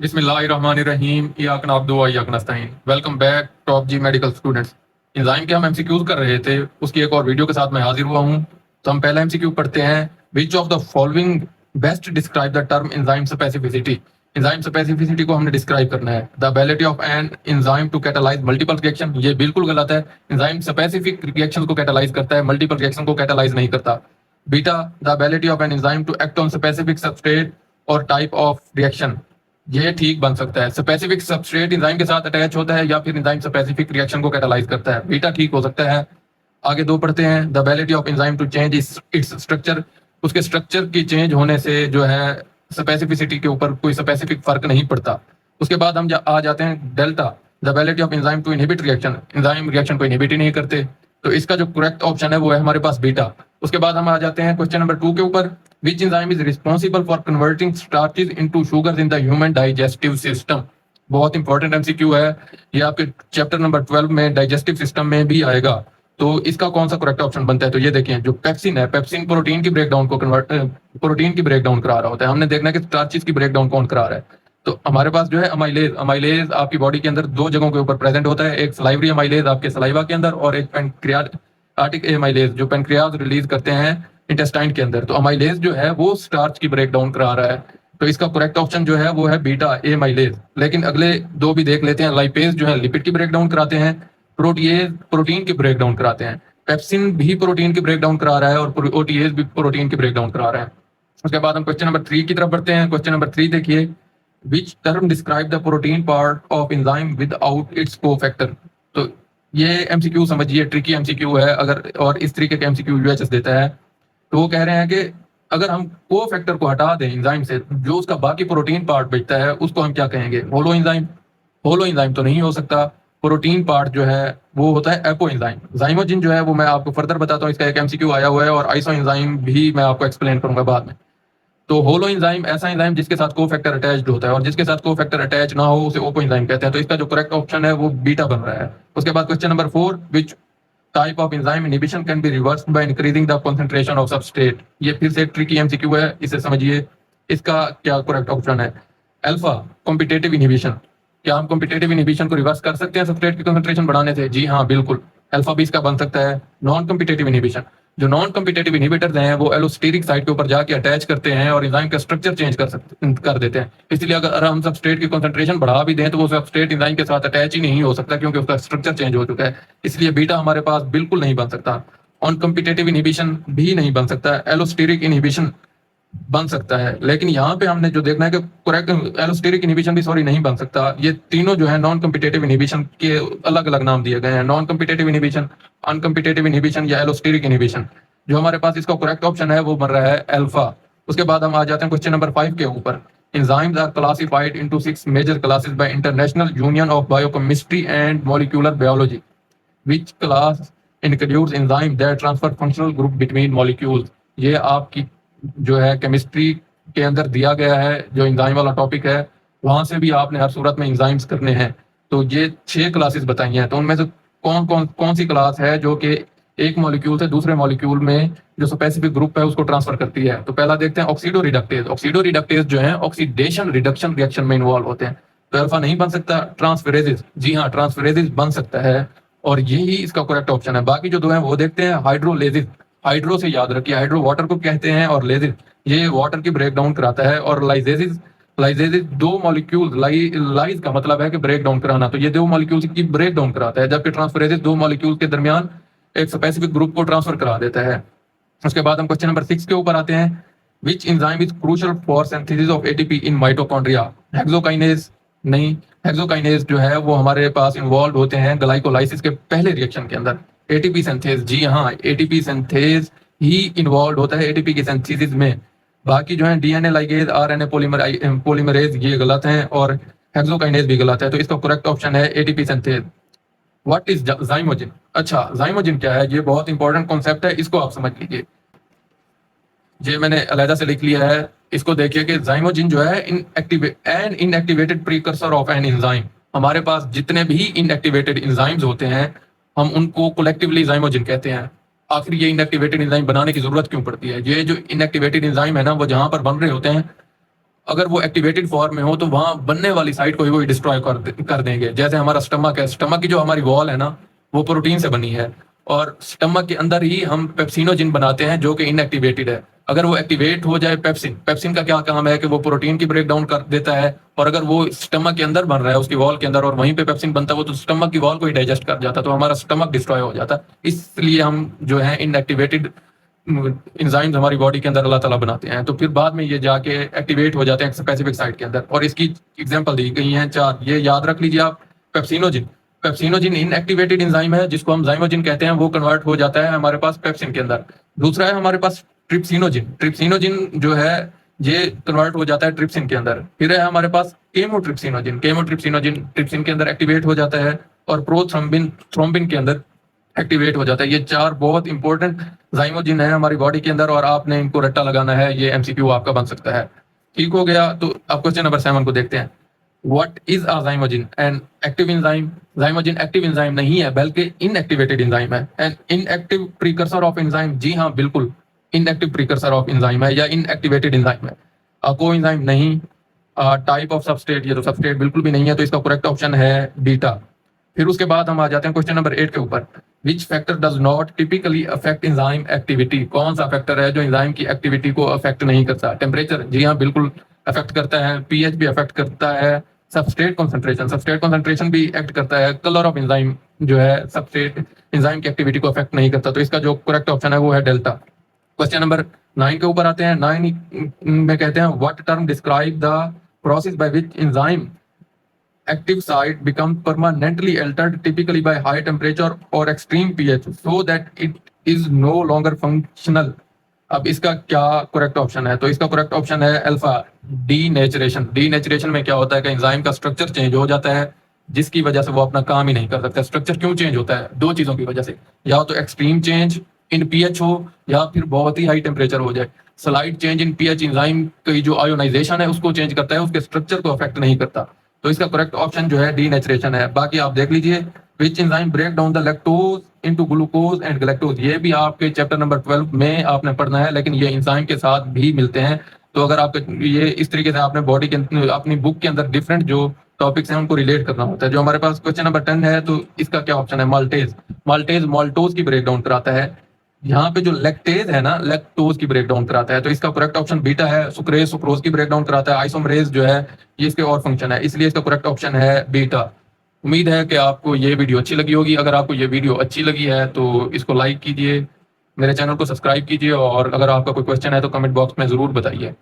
बिस्मिल्लाहिर्रहमानिर्रहीम इय्याक नअब्दु व इय्याक नस्तईन। Welcome back top जी medical students. Enzyme के हम एमसीक्यूज कर रहे थे, उसकी एक और वीडियो के साथ मैं हाजिर हुआ हूं। तो हम पहला एमसीक्यू पढ़ते हैं। Which of the following best describe the term enzyme specificity. Enzyme specificity को हमने डिस्क्राइब करना है। The ability of an enzyme to catalyse multiple reaction, ये बिल्कुल गलत है। एंजाइम स्पेसिफिक रिएक्शन को कैटालाइज करता है, मल्टीपल रिएक्शन को कैटालाइज नहीं करता। Beta, the ability of an enzyme to act on specific substrate और टाइप ऑफ रिएक्शन, ये ठीक बन सकता है। स्पेसिफिक सबस्ट्रेट एंजाइम के साथ अटैच होता है या फिर एंजाइम स्पेसिफिक रिएक्शन को कैटालाइज करता है, बीटा ठीक हो सकता है। आगे दो पढ़ते हैं। The ability of enzyme to change its structure, उसके स्ट्रक्चर की चेंज होने से जो है स्पेसिफिसिटी के ऊपर कोई स्पेसिफिक फर्क नहीं पड़ता। उसके बाद हम आ जाते हैं delta, the ability of enzyme to inhibit reaction, enzyme reaction को इनहिबिट ही नहीं करते, तो इसका जो करेक्ट ऑप्शन है वो है हमारे पास बीटा। उसके बाद हम आ जाते हैं क्वेश्चन नंबर 2 के ऊपर। Which enzyme is responsible for converting starches into sugars in the human digestive system? बहुत इंपॉर्टेंट एमसीक्यू है ये, आपके चैप्टर नंबर 12 में डाइजेस्टिव सिस्टम में भी आएगा। तो इसका कौन सा करेक्ट ऑप्शन बनता है? तो ये देखिए, जो पेप्सिन है, पेप्सिन प्रोटीन की ब्रेकडाउन को प्रोटीन की ब्रेकडाउन करा रहा होता है। हमने देखना है कि स्टार्चेस की ब्रेकडाउन कौन करा रहा है। तो हमारे पास जो है अमाइलेज, अमाइलेज आपकी बॉडी के अंदर दो जगहों के ऊपर प्रेजेंट होता है। एक सलाइवरी अमाइलेज आपके सलाइवा के अंदर, और एक पैनक्रियाटिक अमाइलेज जो पैनक्रियाज रिलीज करते हैं इंटेस्टाइन के अंदर। तो अमाइलेज जो है वो स्टार्च की ब्रेकडाउन करा रहा है, तो इसका करेक्ट ऑप्शन जो है वो है बीटा एमाइलेज। लेकिन अगले दो भी देख लेते हैं। लाइपेज जो है लिपिड की ब्रेकडाउन कराते हैं, प्रोटीएज प्रोटीन की ब्रेकडाउन कराते हैं। पेप्सिन भी प्रोटीन की ब्रेकडाउन करा रहा है और प्रोटीएज भी प्रोटीन की ब्रेकडाउन करा रहा है। उसके बाद हम क्वेश्चन नंबर 3 की तरफ बढ़ते हैं। क्वेश्चन नंबर 3 देखिए, which term describe the protein part of enzyme without its cofactor. तो ये एमसीक्यू समझिए ट्रिकी एमसीक्यू है, अगर और इस तरीके के एमसीक्यू यूएचएस देता है। तो वो कह रहे हैं कि अगर हम को फैक्टर को हटा दें एंजाइम से, जो उसका बाकी प्रोटीन पार्ट बचता है उसको हम क्या कहेंगे? Holo enzyme. होलो एंजाइम तो नहीं हो सकता। प्रोटीन पार्ट जो है वो होता है एपो एंजाइम। जाइमोजिन जो है वो मैं आपको फर्दर बताता हूँ, इसका एक एमसीक्यू आया हुआ है, और आइसो एंजाइम भी मैं आपको एक्सप्लेन करूंगा बाद में। तो होलो एंजाइम ऐसा एंजाइम जिसके साथ को फैक्टर अटैच्ड होता है, और जिसके साथ को फैक्टर अटैच ना हो उसे ओपो एंजाइम कहते हैं। तो इसका जो करेक्ट ऑप्शन है वो बीटा बन रहा है। उसके बाद question number 4, which type of enzyme inhibition can be reversed by increasing the concentration of substrate. ये फिर से ट्रिकी एमसीक्यू है, इसे समझिए। इसका क्या करेक्ट ऑप्शन है? Alpha, competitive inhibition. क्या हम कॉम्पिटेटिव इनहिबिशन को रिवर्स कर सकते हैं सबस्ट्रेट की कंसंट्रेशन बढ़ाने से? जी हाँ, बिल्कुल। अल्फा भी इसका बन सकता है। नॉन कॉम्पिटेटिव इनहिबिशन, जो नॉन कॉम्पिटेटिव इनहिबिटर्स हैं वो एलोस्टेरिक साइट के ऊपर जाके अटैच करते हैं और एंजाइम का स्ट्रक्चर चेंज कर देते हैं। इसलिए अगर हम सबस्ट्रेट की कंसंट्रेशन बढ़ा भी दें तो वो सबस्ट्रेट एंजाइम के साथ अटैच ही नहीं हो सकता, क्योंकि उसका स्ट्रक्चर चेंज हो चुका है। इसलिए बीटा हमारे पास बिल्कुल नहीं बन सकता। ऑन कॉम्पिटेटिव इनहिबिशन भी नहीं बन सकता। एलोस्टेरिक इनहिबिशन बन सकता है, लेकिन यहाँ पे हमने जो देखना है कि करेक्ट एलोस्टेरिक इनहिबिशन भी नहीं बन सकता। ये तीनों जो है नॉन कॉम्पिटेटिव इनहिबिशन के अलग अलग नाम दिए गए हैं। Non competitive inhibition, uncompetitive inhibition या एलोस्टेरिक इनहिबिशन। जो हमारे पास इसका करेक्ट ऑप्शन है वो बन रहा है अल्फा। उसके बाद हम आ जाते हैं क्वेश्चन नंबर 5 के ऊपर। Enzymes are classified into 6 major classes by international union of biochemistry and molecular biology. Which class includes enzyme that transfer functional group between molecules. ये आपकी जो है केमिस्ट्री के अंदर दिया गया है, जो एंजाइम वाला टॉपिक है वहां से भी आपने हर सूरत में एंजाइम्स करने हैं। तो ये 6 क्लासेस बताई हैं, तो उनमें से कौन सी क्लास है जो कि एक मॉलिक्यूल से दूसरे मॉलिक्यूल में जो स्पेसिफिक ग्रुप है उसको ट्रांसफर करती है? तो पहला देखते हैं ऑक्सीडो रिडक्टेज। ऑक्सीडो रिडक्टेज जो है ऑक्सीडेशन रिडक्शन रिएक्शन में इन्वॉल्व होते हैं। तो अल्फा नहीं बन सकता। ट्रांसफेरेजेस, जी हाँ, ट्रांसफेरेजेस बन सकता है, और यही इसका करेक्ट ऑप्शन है। बाकी जो दो है वो देखते हैं। हाइड्रोलेजिस, हाइड्रो से याद रखिए, हाइड्रो वाटर को कहते हैं, और लेजिस ये वाटर की ब्रेकडाउन कराता है। और लाइजेसिस, लाइजेसिस दो मॉलिक्यूल, लाइज का मतलब है कि ब्रेक डाउन कराना, तो ये दो मॉलिक्यूल्स की ब्रेक डाउन कराता है। जबकि ट्रांसफरेजेस दो मॉलिक्यूल के दरमियान एक स्पेसिफिक ग्रुप को ट्रांसफर करा देता है। उसके बाद हम क्वेश्चन नंबर 6 के ऊपर आते हैं। Which enzyme is crucial for synthesis of ATP in mitochondria. Hexokinase नहीं, हेक्सोकाइनेज जो है वो हमारे पास इन्वॉल्व होते हैं ग्लाइकोलाइसिस के पहले रिएक्शन के अंदर। एटीपी सिंथेज, जी हाँ, एटीपी सिंथेज ही इन्वॉल्व होता है एटीपी की सिंथेसिस में। बाकी जो है डीएनए लाइगेज, आरएनए पॉलीमरेज ये गलत हैं, और हेक्सोकाइनेज भी गलत है। तो इसका करेक्ट ऑप्शन है ATP synthase. What is zymogen? अच्छा, जाइमोजिन क्या है? ये बहुत इंपॉर्टेंट कॉन्सेप्ट है, इसको आप समझ लीजिए। ये मैंने अलहदा से लिख लिया है, इसको देखिए कि जाइमोजिन जो है an inactivated precursor of an enzyme. हमारे पास जितने भी इनएक्टिवेटेड एंजाइम्स होते हैं हम उनको कलेक्टिवली जाइमोजिन कहते हैं। आखिर ये इनएक्टिवेटेड एंजाइम बनाने की जरूरत क्यों पड़ती है? ये जो इनएक्टिवेटेड एंजाइम है ना, वो जहां पर बन रहे होते हैं अगर वो एक्टिवेटेड फॉर्म में हो तो वहां बनने वाली साइट को ही वो डिस्ट्रॉय कर देंगे। जैसे हमारा स्टमक है, स्टमक की जो हमारी वॉल है ना, वो प्रोटीन से बनी है, और स्टमक के अंदर ही हम पेप्सिनोजिन बनाते हैं जो कि इनएक्टिवेटेड है। अगर वो एक्टिवेट हो जाए, पेप्सिन पेप्सिन का क्या काम है कि वो प्रोटीन की ब्रेक डाउन कर देता है, और अगर वो स्टमक के अंदर बन रहा है, उसकी वॉल के अंदर, और वहीं पे पेप्सिन बनता है, वो तो स्टमक की वॉल को ही डाइजेस्ट कर जाता है, तो हमारा स्टमक डिस्ट्रॉय हो जाता है। इसलिए हम जो है इनएक्टिवेटेड इंजाइम्स हमारी बॉडी के अंदर अल्लाह ताला बनाते हैं, तो फिर बाद में ये जाके एक्टिवेट हो जाते हैं स्पेसिफिक साइट के अंदर। और इसकी एग्जांपल दी गई हैं 4, ये याद रख लीजिए आप। पेप्सिनोजिन, पेप्सिनोजिन इनएक्टिवेटेड एंजाइम है जिसको हम जाइमोजिन कहते हैं, वो कन्वर्ट हो जाता है हमारे पास पेप्सिन के अंदर। दूसरा है हमारे पास ट्रिप्सिनोजिन, ट्रिप्सिनोजिन जो है ये कन्वर्ट हो जाता है ट्रिप्सिन के अंदर। फिर है हमारे पास केमोट्रिप्सिनोजिन, केमोट्रिप्सिनोजिन ट्रिप्सिन के अंदर एक्टिवेट हो जाता है, और प्रोथ्रोम्बिन थ्रोम्बिन के अंदर एक्टिवेट हो जाता है। ये 4 बहुत इंपॉर्टेंट जाइमोजिन है हमारी बॉडी के अंदर, और आपने इनको रट्टा लगाना है, ये एमसीक्यू आपका बन सकता है। ठीक हो गया, तो अब क्वेश्चन नंबर 7 को देखते हैं। What is a zymogen? An active enzyme. Zymogen active enzyme नहीं है बल्कि इनएक्टिवेटेड एंजाइम है। An inactive precursor of enzyme, जी हाँ बिल्कुल, इनएक्टिव प्रीकर्सर ऑफ एंजाइम है या इनएक्टिवेटेड एंजाइम है। को एंजाइम नहीं। टाइप ऑफ सबस्ट्रेट, ये तो सबस्ट्रेट बिल्कुल भी नहीं है, तो इसका करेक्ट ऑप्शन है बीटा। फिर उसके बाद हम आ जाते हैं क्वेश्चन नंबर 8 के ऊपर। Which factor does not typically affect enzyme activity? कौन सा फैक्टर है जो एंजाइम की एक्टिविटी को अफेक्ट नहीं करता? टेम्परेचर, जी हाँ बिल्कुल अफेक्ट करता है। पीएच भी अफेक्ट करता है। सबस्ट्रेट कॉन्सेंट्रेशन, सबस्ट्रेट कॉन्सेंट्रेशन भी एक्ट करता है। कलर ऑफ एंजाइम जो है सबस्ट्रेट एंजाइम की एक्टिविटी को अफेक्ट नहीं करता, तो इसका जो करेक्ट ऑप्शन है वो है डेल्टा। क्वेश्चन नंबर 9 के ऊपर आते हैं। 9 में कहते हैं what term describe the process by which enzyme active site become permanently altered typically by high temperature or extreme pH so that it is no longer functional। अब इसका क्या करेक्ट ऑप्शन है? तो इसका करेक्ट ऑप्शन है alpha, denaturation. Denaturation में क्या होता है कि एंजाइम का स्ट्रक्चर चेंज हो जाता है, जिसकी वजह से वो अपना काम ही नहीं कर सकता। स्ट्रक्चर क्यों चेंज होता है? 2 चीजों की वजह से, या तो एक्सट्रीम चेंज इन पीएच हो, या फिर बहुत ही हाई टेम्परेचर हो जाए। Slide change in pH enzyme की जो आयोनाइजेशन है उसको चेंज करता है, उसके स्ट्रक्चर को अफेक्ट नहीं करता, तो इसका करेक्ट ऑप्शन जो है डीनेचरेशन है। बाकी आप देख लीजिए, which enzyme break down the lactose into glucose and galactose, ये भी आपके चैप्टर नंबर 12 में आपने पढ़ना है, लेकिन ये एंजाइम के साथ भी मिलते हैं। तो अगर आपके ये इस तरीके से आपने बॉडी के अपनी बुक के अंदर डिफरेंट जो टॉपिक्स हैं उनको रिलेट करना होता है। जो हमारे पास क्वेश्चन नंबर 10 है, तो इसका क्या ऑप्शन है? माल्टेज। माल्टेज माल्टोज की ब्रेक डाउन कराता है। यहाँ पे जो लैक्टेज है ना, लैक्टोज की ब्रेक डाउन कराता है, तो इसका करेक्ट ऑप्शन बीटा है। सुक्रेज सुक्रोज की ब्रेक डाउन कराता है। आइसोमरेज जो है ये इसके और फंक्शन है, इसलिए इसका करेक्ट ऑप्शन है बीटा। उम्मीद है कि आपको ये वीडियो अच्छी लगी होगी। अगर आपको ये वीडियो अच्छी लगी है तो इसको लाइक कीजिए, मेरे चैनल को सब्सक्राइब कीजिए, और अगर आपका कोई क्वेश्चन है तो कमेंट बॉक्स में जरूर बताइए।